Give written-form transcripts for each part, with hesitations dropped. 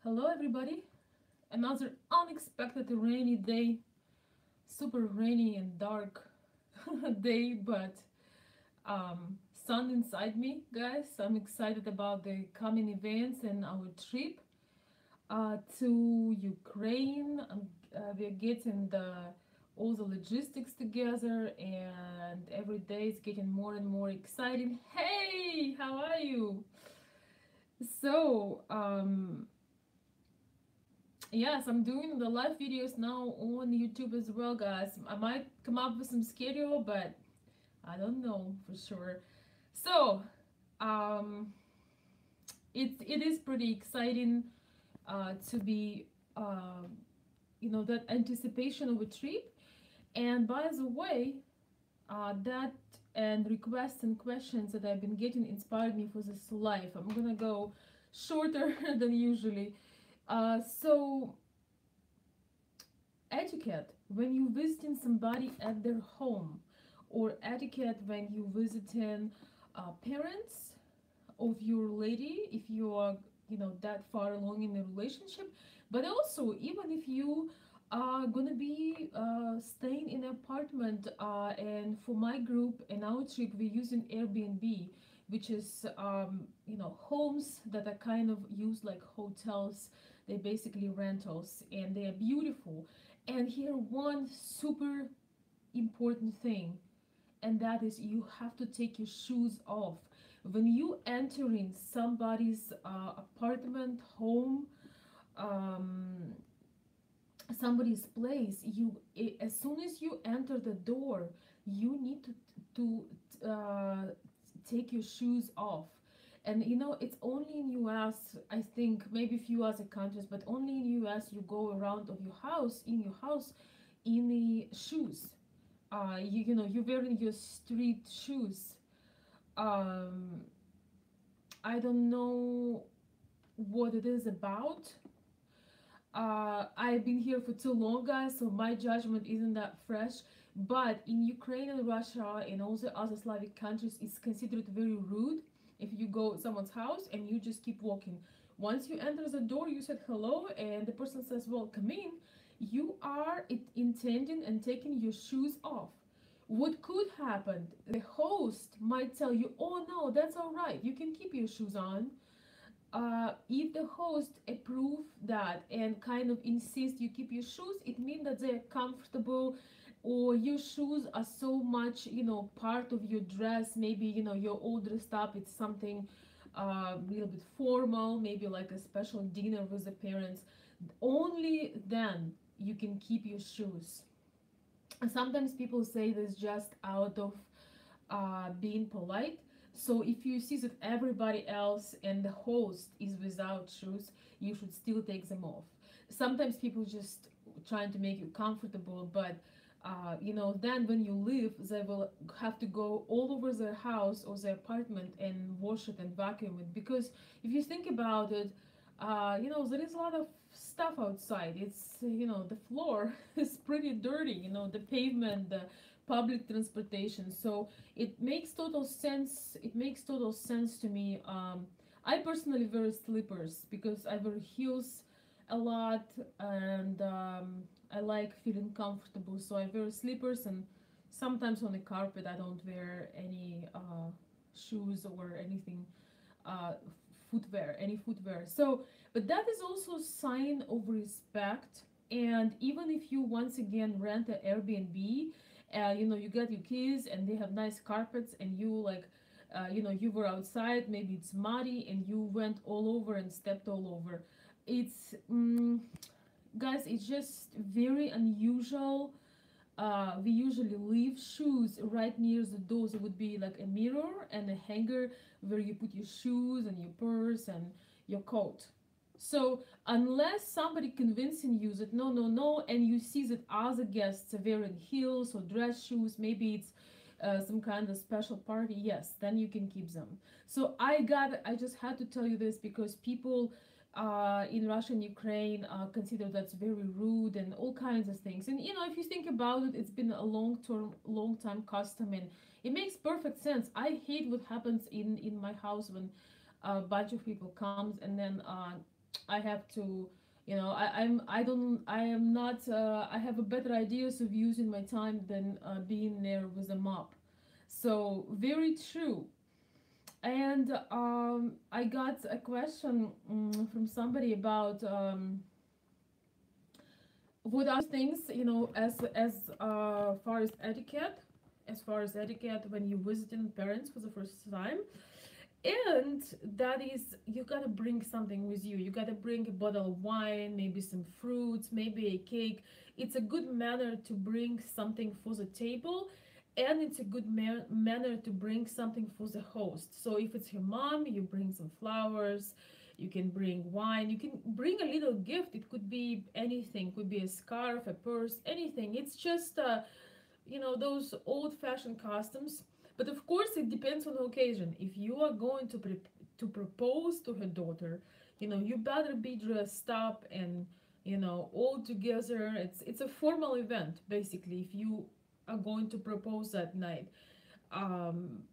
Hello, everybody. Another unexpected rainy day, super rainy and dark day, but sun inside me, guys. I'm excited about the coming events and our trip to Ukraine. We're getting all the logistics together, and every day it's getting more and more exciting. Hey, how are you? So, yes, I'm doing the live videos now on YouTube as well, guys. I might come up with some schedule, but I don't know for sure. So, um, it is pretty exciting to be, that anticipation of a trip. And by the way, that and requests and questions that I've been getting inspired me for this live. I'm gonna go shorter than usually. So etiquette when you visiting somebody at their home, or etiquette when you visiting parents of your lady if you are that far along in the relationship, but also even if you are gonna be staying in an apartment, and for my group and our trip we're using Airbnb, which is homes that are kind of used like hotels. They're basically rentals and they are beautiful. And here one super important thing, and that is you have to take your shoes off when you entering somebody's apartment, home, um, somebody's place. As soon as you enter the door, you need to take your shoes off. And it's only in US, I think, maybe few other countries, but only in US you go around of your house, in your house, in the shoes. You're wearing your street shoes. um I don't know what it is about. I've been here for too long, guys, so my judgment isn't that fresh. But in Ukraine and Russia and also other Slavic countries, it's considered very rude if you go to someone's house and you just keep walking. Once you enter the door, you said hello, and the person says, "Well, come in." You are intending and taking your shoes off. What could happen? The host might tell you, "Oh no, that's all right. You can keep your shoes on." If the host approve that and kind of insist you keep your shoes, it means that they're comfortable, or your shoes are so much part of your dress. Maybe you're all dressed up, it's something a little bit formal, maybe like a special dinner with the parents. Only then you can keep your shoes. And sometimes people say this just out of being polite. So if you see that everybody else and the host is without shoes, you should still take them off. Sometimes people just trying to make you comfortable, but then when you leave, they will have to go all over their house or their apartment and wash it and vacuum it. Because if you think about it, there is a lot of stuff outside. It's, the floor is pretty dirty, the pavement, the public transportation. So it makes total sense. It makes total sense to me. I personally wear slippers because I wear heels a lot, and I like feeling comfortable. So I wear slippers, and sometimes on the carpet I don't wear any shoes or anything, uh, any footwear. So, but that is also a sign of respect. And even if you once again rent an Airbnb, you get your keys and they have nice carpets, and you like, you were outside, maybe it's muddy, and you went all over and stepped all over. It's, guys, it's just very unusual. We usually leave shoes right near the doors. It would be like a mirror and a hanger where you put your shoes and your purse and your coat. So unless somebody convincing you that no, no, no, and you see that other guests are wearing heels or dress shoes, maybe it's some kind of special party, yes, then you can keep them. So I just had to tell you this because people in Russia and Ukraine consider that's very rude and all kinds of things. And if you think about it, it's been a long time custom, and it makes perfect sense. I hate what happens in my house when a bunch of people comes, and then I have to, I am not, I have a better ideas of using my time than being there with a mop. So very true. And I got a question from somebody about what are things, as far as etiquette, when you visiting parents for the first time. And that is, you gotta bring something with you. You gotta bring a bottle of wine, maybe some fruits, maybe a cake. It's a good manner to bring something for the table, and it's a good manner to bring something for the host. So if it's your mom, you bring some flowers, you can bring wine, you can bring a little gift. It could be anything, could be a scarf, a purse, anything. It's just those old-fashioned customs. But of course, it depends on the occasion. If you are going to propose to her daughter, you better be dressed up and all together. It's a formal event basically. If you are going to propose that night,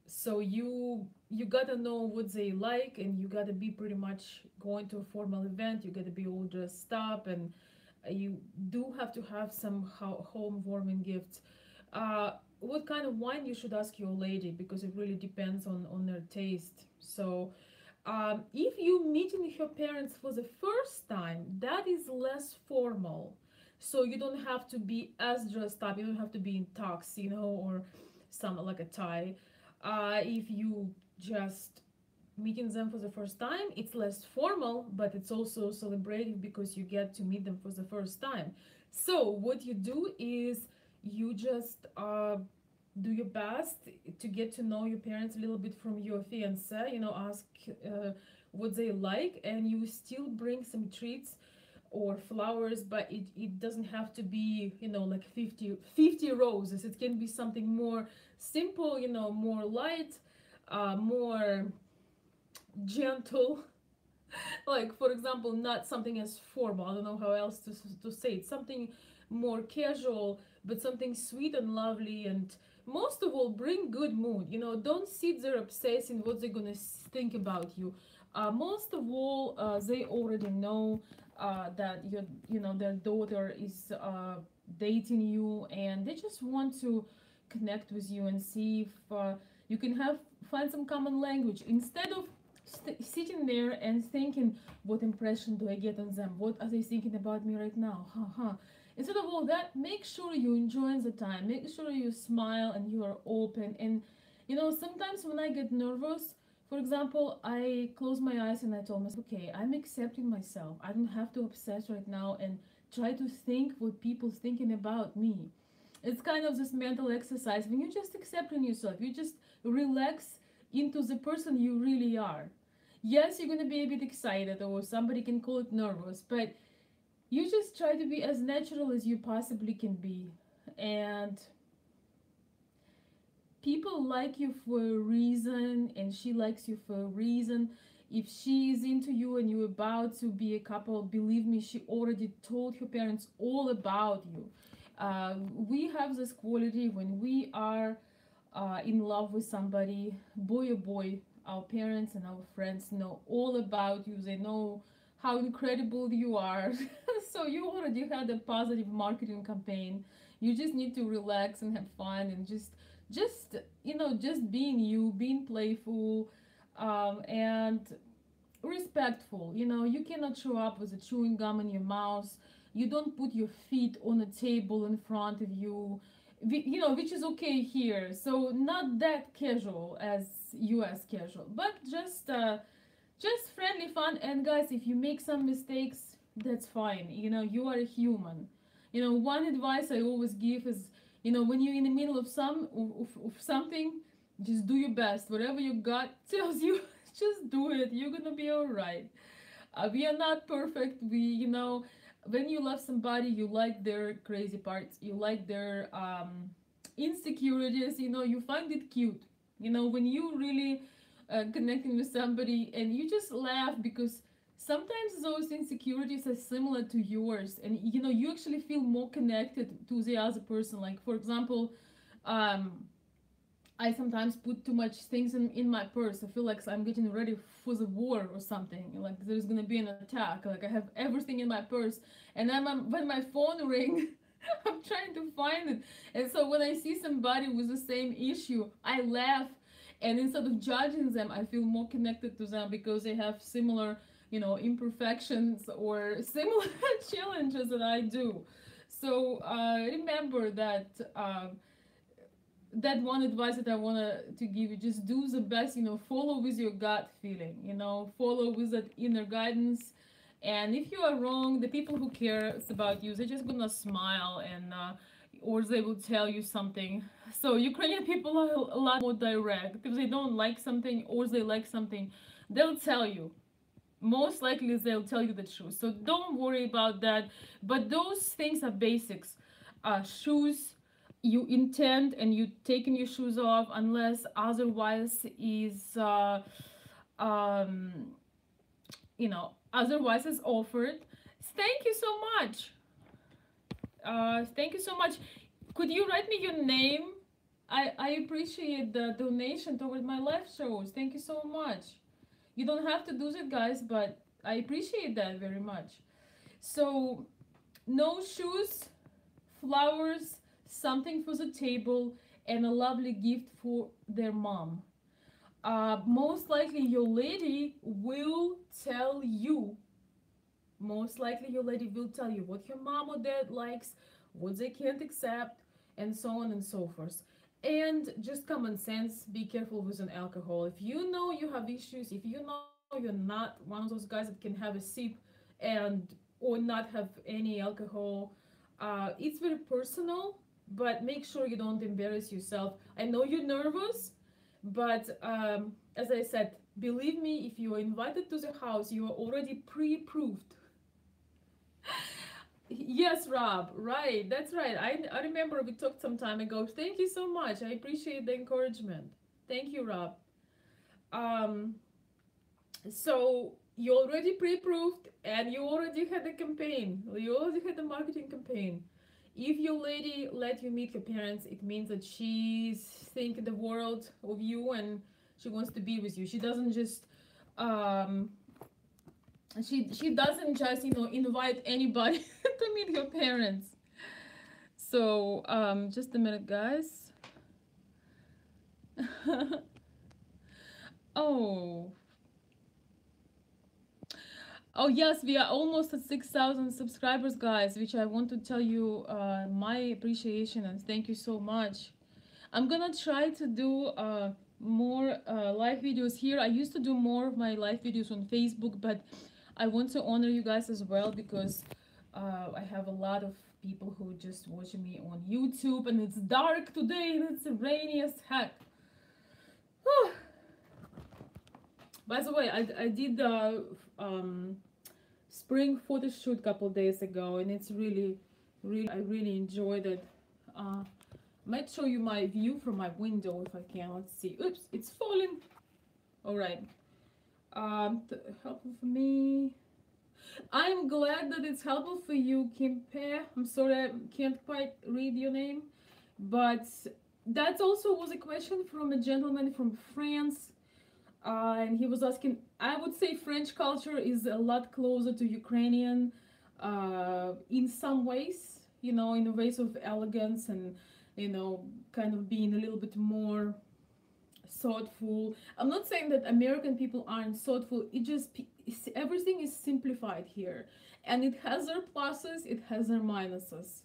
so you gotta know what they like, and you gotta be pretty much going to a formal event. You gotta be all dressed up, and you do have to have some home warming gifts. What kind of wine you should ask your lady, because it really depends on their taste. So if you meeting her parents for the first time, that is less formal. So you don't have to be as dressed up. You don't have to be in tux, or something like a tie. If you just meeting them for the first time, it's less formal, but it's also celebrating because you get to meet them for the first time. So what you do is you just do your best to get to know your parents a little bit from your fiance. Ask what they like, and you still bring some treats or flowers, but it doesn't have to be like 50 roses. It can be something more simple, more light, more gentle. Like, for example, not something as formal. I don't know how else to say it. Something more casual, but something sweet and lovely. And most of all, bring good mood. Don't sit there obsessing what they're gonna think about you. Most of all, they already know that their daughter is dating you, and they just want to connect with you and see if you can find some common language, instead of sitting there and thinking, what impression do I get on them, what are they thinking about me right now, haha. Instead of all that, make sure you enjoy the time, make sure you smile and you are open. And sometimes when I get nervous, for example, I close my eyes and I told myself, okay, I'm accepting myself. I don't have to obsess right now and try to think what people thinking about me. It's kind of this mental exercise. When you just accepting yourself, you just relax into the person you really are. Yes, you're gonna be a bit excited, or somebody can call it nervous, but you just try to be as natural as you possibly can be. And people like you for a reason, and she likes you for a reason. If she is into you and you're about to be a couple, believe me, she already told her parents all about you. We have this quality when we are in love with somebody, boy or boy, our parents and our friends know all about you. They know how incredible you are. So you already had a positive marketing campaign. You just need to relax and have fun, and just being you, being playful, and respectful. You cannot show up with a chewing gum in your mouth. You don't put your feet on a table in front of you, which is okay here. So not that casual as US casual, but just friendly fun. And guys, if you make some mistakes, that's fine. You are a human. One advice I always give is, when you're in the middle of of something, just do your best. Whatever your gut tells you, just do it. You're gonna be all right. We are not perfect. When you love somebody, you like their crazy parts, you like their insecurities. You find it cute. When you really connecting with somebody and you just laugh, because sometimes those insecurities are similar to yours, and you actually feel more connected to the other person. Like, for example, um I sometimes put too much things in my purse. I feel like I'm getting ready for the war or something. Like there's gonna be an attack. Like I have everything in my purse, and then when my phone ring, I'm trying to find it. And so when I see somebody with the same issue, I laugh, and instead of judging them, I feel more connected to them because they have similar, imperfections or similar challenges that I do. So remember that. That one advice that I want to give you, just do the best, follow with your gut feeling, follow with that inner guidance. And if you are wrong, the people who care about you, they're just gonna smile, and or they will tell you something. So Ukrainian people are a lot more direct. If they don't like something or they like something, they'll tell you. Most likely they'll tell you the truth, so don't worry about that. But those things are basics. Shoes, you intend and you taking your shoes off unless otherwise is um otherwise is offered. Thank you so much. Thank you so much. Could you write me your name? I appreciate the donation toward my live shows. Thank you so much. You don't have to do that, guys, but I appreciate that very much. So no shoes, flowers, something for the table, and a lovely gift for their mom. Most likely your lady will tell you, most likely your lady will tell you what your mom or dad likes, what they can't accept, and so on and so forth. And just common sense, be careful with an alcohol. If you know you have issues, if you know you're not one of those guys that can have a sip and or not have any alcohol, it's very personal, but make sure you don't embarrass yourself. I know you're nervous, but as I said, believe me, if you are invited to the house, you are already pre-approved. Yes, Rob, right, that's right. I remember we talked some time ago. Thank you so much. I appreciate the encouragement. Thank you, Rob. Um, so you already pre-approved and you already had a campaign. You already had a marketing campaign. If your lady let you meet her parents, it means that she's thinking the world of you and she wants to be with you. She doesn't just um she doesn't just invite anybody to meet your parents. So just a minute, guys. Oh, oh yes, we are almost at 6,000 subscribers, guys, which I want to tell you my appreciation and thank you so much. I'm gonna try to do more live videos here. I used to do more of my live videos on Facebook, but I want to honor you guys as well because I have a lot of people who just watching me on YouTube, and it's dark today and it's rainy as heck. By the way, I did spring photo shoot a couple days ago, and it's I really enjoyed it. Might show you my view from my window if I can. Let's see. Oops, it's falling. All right. Helpful for me. I'm glad that it's helpful for you, Kimpe. I'm sorry I can't quite read your name, but that also was a question from a gentleman from France. And he was asking, I would say French culture is a lot closer to Ukrainian in some ways, in the ways of elegance and, kind of being a little bit more thoughtful. I'm not saying that American people aren't thoughtful, everything is simplified here. And it has their pluses, it has their minuses.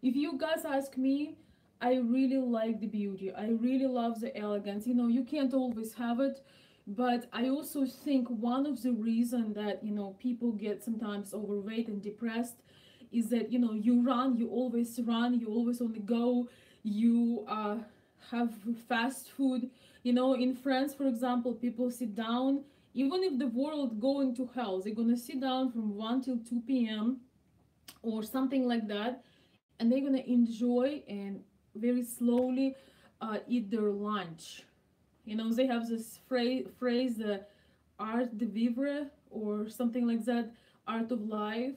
If you guys ask me, I really like the beauty. I really love the elegance. You can't always have it, but I also think one of the reasons that, people get sometimes overweight and depressed is that, you always run, you always on the go, you have fast food. In France, for example, people sit down, even if the world going to hell, they're gonna sit down from 1 till 2 p.m. or something like that, and they're gonna enjoy and very slowly eat their lunch. They have this phrase, the art de vivre or something like that, art of life.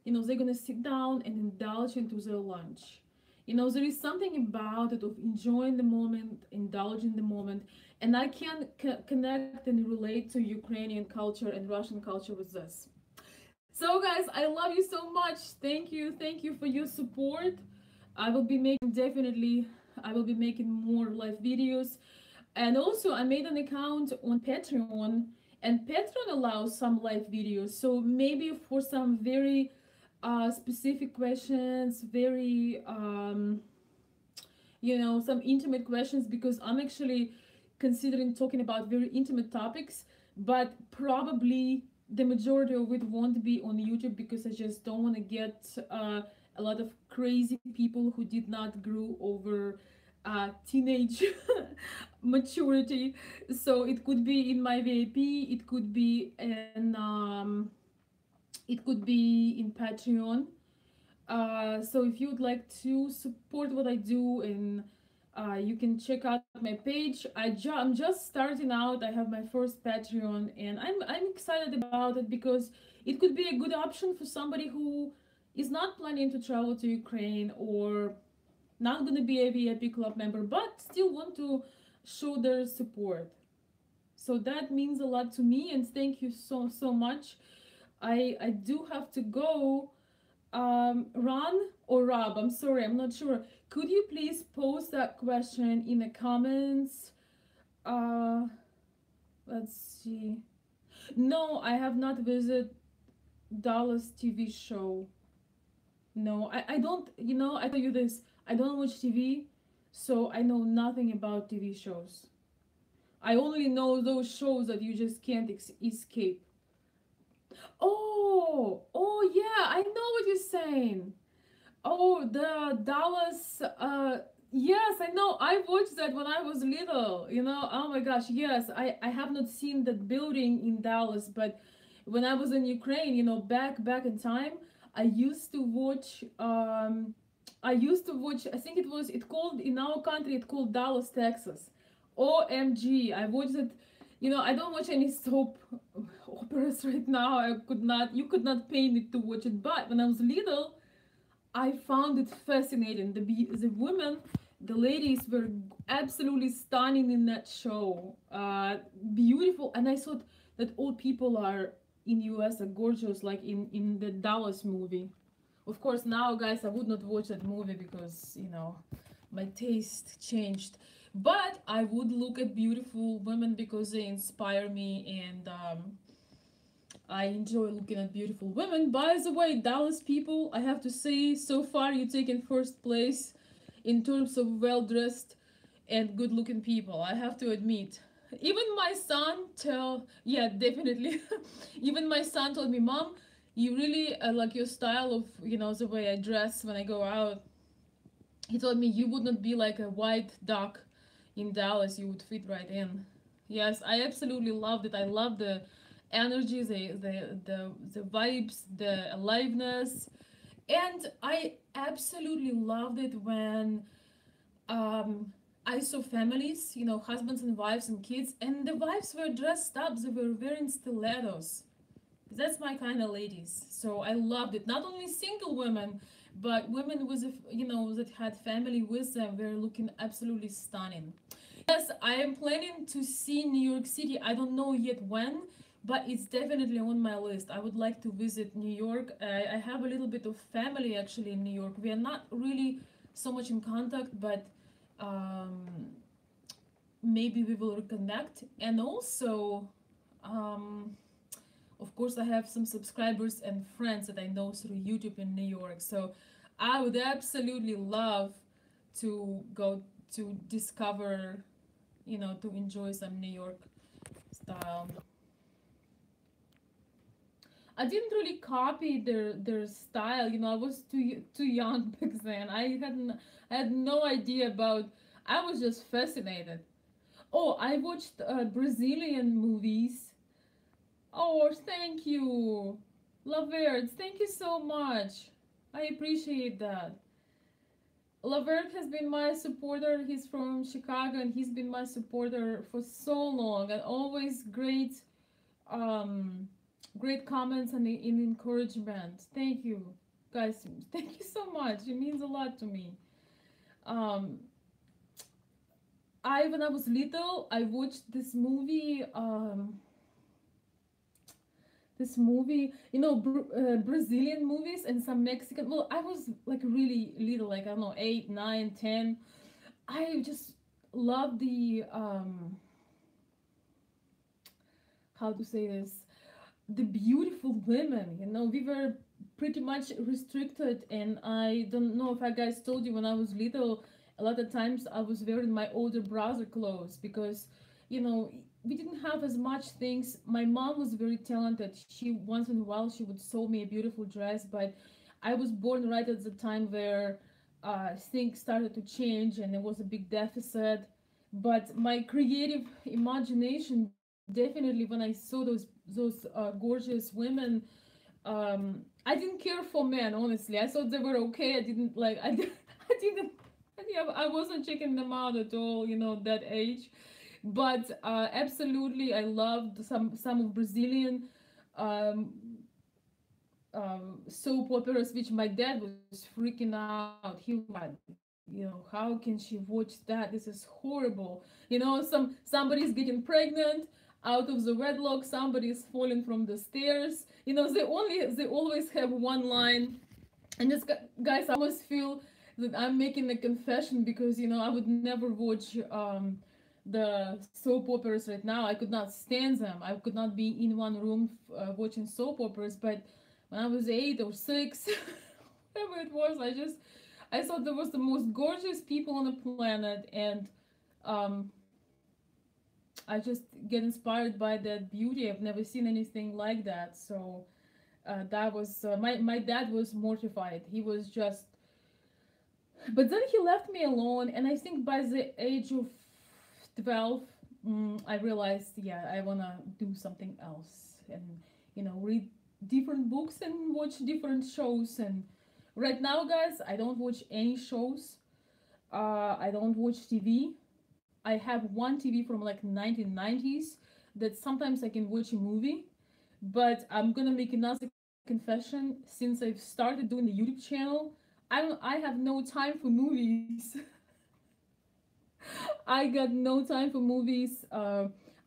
They're gonna sit down and indulge into their lunch. You know, there is something about it of enjoying the moment, indulging the moment, and I can connect and relate to Ukrainian culture and Russian culture with this. So, guys, I love you so much. Thank you for your support. I will be making definitely. I will be making more live videos, and also I made an account on Patreon, and Patreon allows some live videos. So maybe for some very specific questions, very you know, some intimate questions, because I'm actually considering talking about very intimate topics, but probably the majority of it won't be on YouTube because I just don't want to get a lot of crazy people who did not grow over teenage maturity. So it could be in my VIP, it could be in Patreon. So if you would like to support what I do, and you can check out my page. I'm just starting out. I have my first Patreon, and I'm excited about it because it could be a good option for somebody who is not planning to travel to Ukraine, or not going to be a VIP club member, but still want to show their support. So that means a lot to me, and thank you so much. I do have to go. Ron or Rob, I'm sorry, I'm not sure. Could you please post that question in the comments? Uh, let's see. No, I have not visited Dallas TV show. No, I don't, you know, I tell you this, I don't watch TV, so I know nothing about TV shows. I only know those shows that you just can't escape. Oh, yeah, I know what you're saying. Oh, the Dallas. Yes, I know. I watched that when I was little. You know. Oh my gosh. Yes, I have not seen that building in Dallas, but when I was in Ukraine, you know, back in time, I used to watch. I used to watch. I think it called in our country. It called Dallas, Texas. OMG! I watched it. You know, I don't watch any soap operas right now. I could not. You could not pay me to watch it. But when I was little, I found it fascinating. The women, the ladies were absolutely stunning in that show. Beautiful, and I thought that all people are in US are gorgeous, like in the Dallas movie. Of course, now, guys, I would not watch that movie because you know my taste changed. But I would look at beautiful women because they inspire me, and I enjoy looking at beautiful women. By the way, Dallas people, I have to say, so far you taken first place in terms of well dressed and good looking people. I have to admit. Even my son yeah, definitely. Even my son told me, Mom, you really like your style of, you know, the way I dress when I go out. He told me you would not be like a white duck in Dallas. You would fit right in. Yes, I absolutely loved it. I love the energy, the vibes, the aliveness, and I absolutely loved it when um, I saw families, you know, husbands and wives and kids, and the wives were dressed up. They were wearing stilettos. That's my kind of ladies. So I loved it. Not only single women, but women with, you know, that had family with them were looking absolutely stunning. Yes, I am planning to see New York City. I don't know yet when, but it's definitely on my list. I would like to visit New York. I have a little bit of family actually in New York. We are not really so much in contact, but um, maybe we will reconnect. And also, um, of course, I have some subscribers and friends that I know through YouTube in New York. So I would absolutely love to go to discover, you know, to enjoy some New York style. I didn't really copy their style. You know, I was too young back then. I had no idea about. I was just fascinated. Oh, I watched Brazilian movies. Oh, thank you, Lavert. Thank you so much. I appreciate that. Lavert has been my supporter. He's from Chicago, and he's been my supporter for so long, and always um, great comments and encouragement. Thank you, guys. Thank you so much. It means a lot to me. Um, I when I was little, I watched this movie, Brazilian movies and some Mexican. Well, I was like really little, like I don't know, 8, 9, 10. I just love the how to say this, the beautiful women. We were pretty much restricted, and I don't know if I guys told you, when I was little, a lot of times I was wearing my older brother clothes because, you know, we didn't have as much things. My mom was very talented. She once in a while she would sew me a beautiful dress, but I was born right at the time where things started to change and there was a big deficit. But my creative imagination, definitely, when I saw those gorgeous women, I didn't care for men. Honestly, I thought they were okay. I didn't like. I didn't. Yeah, I wasn't checking them out at all. That age. But absolutely, I loved some of Brazilian um, soap operas, which my dad was freaking out. He was like, how can she watch that? This is horrible. Somebody's getting pregnant out of the wedlock. Somebody's falling from the stairs. They always have one line. And just, guys, I almost feel that I'm making a confession because I would never watch the soap operas right now. I could not stand them. I could not be in one room watching soap operas. But when I was 8 or 6, whatever it was, I thought there was the most gorgeous people on the planet, and um, I just get inspired by that beauty. I've never seen anything like that. So that was my dad was mortified. He was just, but then he left me alone, and I think by the age of 12, I realized, yeah, I want to do something else, and read different books and watch different shows. And right now, guys, I don't watch any shows. I don't watch TV. I have one TV from like 1990s that sometimes I can watch a movie. But I'm gonna make another confession. Since I've started doing the YouTube channel, I have no time for movies. I got no time for movies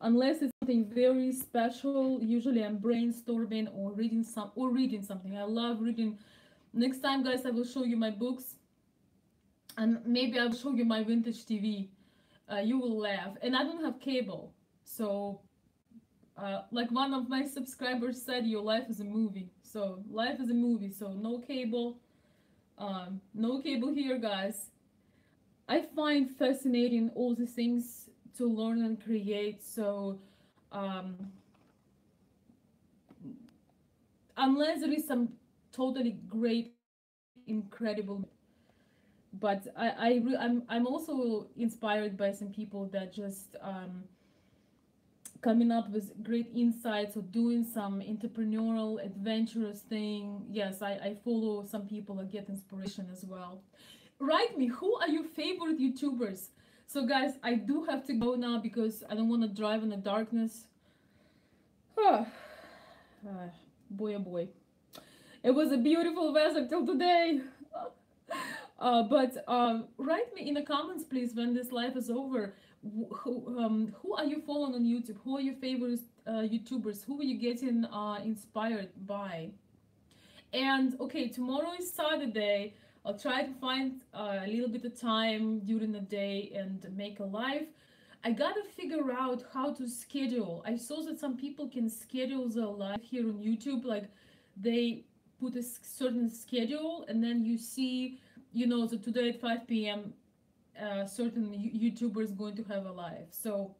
unless it's something very special. Usually, I'm brainstorming or reading something. I love reading. Next time, guys, I will show you my books, and maybe I'll show you my vintage TV. You will laugh. And I don't have cable, so like one of my subscribers said, your life is a movie. So life is a movie. So no cable, no cable here, guys. I find fascinating all the things to learn and create. So um, unless there is some totally great, incredible, but I'm also inspired by some people that just coming up with great insights or doing some entrepreneurial adventurous thing. Yes, I follow some people that get inspiration as well. Write me, who are your favorite YouTubers? So guys, I do have to go now because I don't want to drive in the darkness. Boy, oh boy, it was a beautiful weather till today. But write me in the comments, please, when this live is over. Who are you following on YouTube? Who are your favorite YouTubers? Who are you getting inspired by? And okay, tomorrow is Saturday. I'll try to find a little bit of time during the day and make a live. I gotta figure out how to schedule. I saw that some people can schedule the live here on YouTube, like they put a certain schedule, and then you see, that today at 5 p.m. Certain YouTuber is going to have a live. So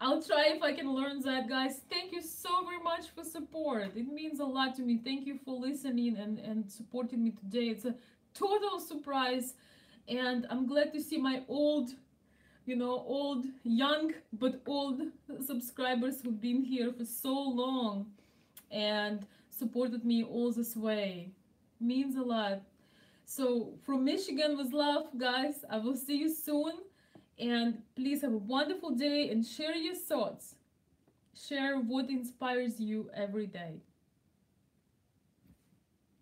I'll try if I can learn that, guys. Thank you so very much for support. It means a lot to me. Thank you for listening and supporting me today. It's a total surprise, and I'm glad to see my young but old subscribers who've been here for so long and supported me all this way. Means a lot. So from Michigan with love, guys. I will see you soon, and please have a wonderful day and share your thoughts. Share what inspires you every day.